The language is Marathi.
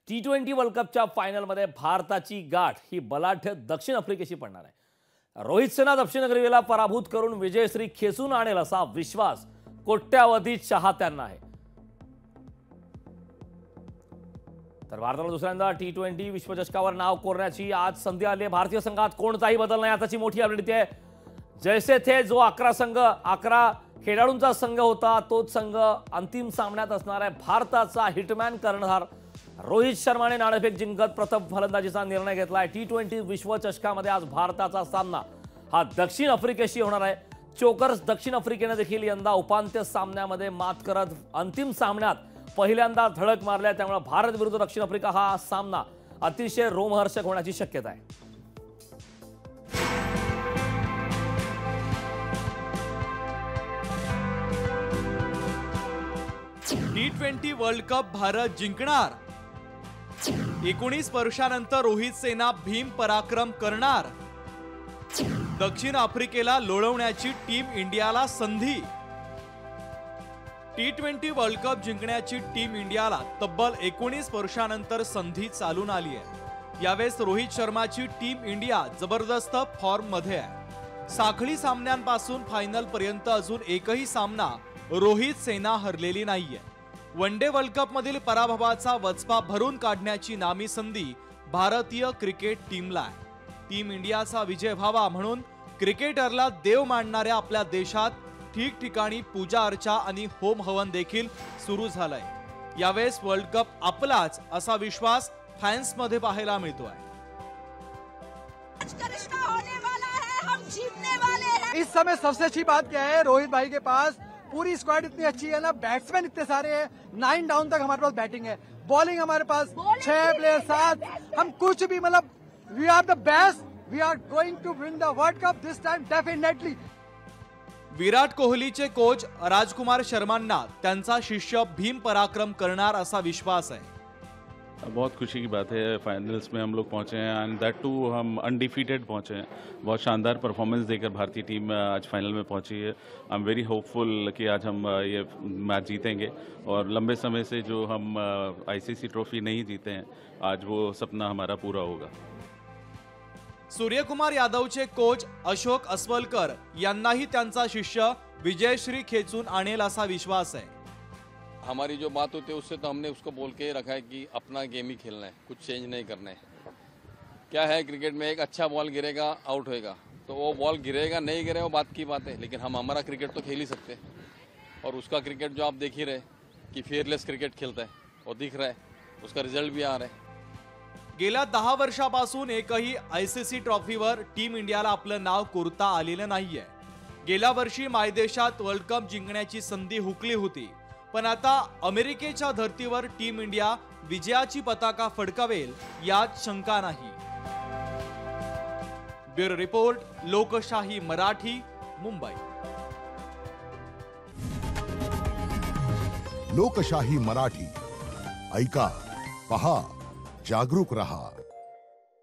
T20 वर्ल्ड कपच्या फायनलमध्ये भारताची गाठ ही बलाढ्य दक्षिण आफ्रिकेशी पडणार आहे। रोहित सेना दक्षिण आफ्रिकेला पराभूत करून विजयश्री खेचून आणेल असा विश्वास कोट्यावधी चाहत्यांना आहे। तर भारताला दुसऱ्यांदा T20 विश्वचषकावर नाव कोरण्याची आज संधी आली आहे। भारतीय संघात कोणताही बदल नाही याची मोठी अपडेट आहे। जैसे थे जो 11 खेळाडूंचा संघ होता तोच संघ अंतिम सामन्यात असणार आहे। भारताचा हिटमॅन कर्णधार रोहित शर्माने नाणेफेक जिंकत प्रथम फलंदाजीचा निर्णय घेतलाय। T20 विश्वचषकामध्ये आज भारताचा सामना हा दक्षिण आफ्रिकेशी होणार आहे। चोकर्स दक्षिण आफ्रिकेने देखील यंदा उपांत्य सामन्यामध्ये मात करत अंतिम सामन्यात पहिल्यांदा धडक मारल्या, त्यामुळे भारत विरुद्ध दक्षिण आफ्रिका हा सामना अतिशय रोमहर्षक होण्याची शक्यता आहे। T20 वर्ल्ड कप भारत जिंकणार। 19 वर्षानंतर रोहित सेना भीम पराक्रम करणार। दक्षिण आफ्रिकेला लोळवण्याची टीम इंडियाला संधी। T20 वर्ल्ड कप जिंकण्याची टीम इंडियाला तब्बल 19 वर्षानंतर संधी चालून आली आहे। यावेळेस रोहित शर्माची टीम इंडिया जबरदस्त फॉर्म मध्ये आहे। साखळी सामन्यांपासून फायनल पर्यंत अजून एकही सामना रोहित सेना हरलेली नाहीये। वनडे वर्ल्ड कप मधील पराभवाचा वचपा भरून काढण्याची नामी संधी भारतीय क्रिकेट टीमला आहे। टीम इंडियाचा विजय व्हावा म्हणून क्रिकेटरला देव मानणाऱ्या आपल्या देशात ठिकठिकाणी पूजा अर्चा आणि होम हवन देखील सुरू झालाय। यावेळेस वर्ल्ड कप आपलाच असा विश्वास फॅन्स मध्ये पाहायला मिळतोय। इस समय सबसे अच्छी बात क्या है, रोहित भाई के पास पूरी स्क्वाड इतनी अच्छी है ना, बैट्समैन इतने सारे हैं, 9 डाउन तक हमारे पास बैटिंग है, बॉलिंग हमारे पास 6 प्लेयर 7, हम कुछ भी मतलब we are the best, we are going to win the world cup this time definitely. Virat कोहलीचे कोच राजकुमार शर्मांना त्यांचा शिष्य भीम पराक्रम करणार असा विश्वास है। बहुत खुशी की बात है, फाइनल्स में हम लोग पहुंचे हैं एंड दैट टू हम अनडिफीटेड पहुंचे हैं। बहुत शानदार परफॉर्मेंस देकर भारतीय टीम आज फाइनल में पहुंची है। आई एम वेरी होपफुल कि आज हम ये मैच जीतेंगे और लंबे समय से जो हम आईसीसी ट्रॉफी नहीं जीते हैं आज वो सपना हमारा पूरा होगा। सूर्यकुमार यादवचे कोच अशोक अस्वलकर यांनाही त्यांचा शिष्य विजयश्री खेचून आणेल असा विश्वास है। हमारी जो बात होती है उससे तो हमने उसको बोल के रखा है कि अपना गेम ही खेलना है, कुछ चेंज नहीं करना है। क्या है क्रिकेट में एक अच्छा बॉल गिरेगा आउट होएगा, तो वो बॉल गिरेगा नहीं गिरेगा वो बात की बात है, लेकिन हम हमारा क्रिकेट तो खेल ही सकते हैं। और उसका क्रिकेट जो आप देख ही रहे कि फियरलेस क्रिकेट खेलता है और दिख रहा है, उसका रिजल्ट भी आ रहा है। गेल्या 10 वर्षापासून एकही आयसीसी ट्रॉफीवर टीम इंडियाला आपलं नाव कोरता आलेलं नाहीये। गेल्या वर्षी मायदेशात वर्ल्ड कप जिंकण्याची संधी हुकली होती, पण आता अमेरिकेच्या धर्तीवर टीम इंडिया विजयाची पताका फडकावेल यात शंका नाही। ब्युरो रिपोर्ट, लोकशाही मराठी, मुंबई। लोकशाही मराठी ऐका, पहा, जागरूक रहा।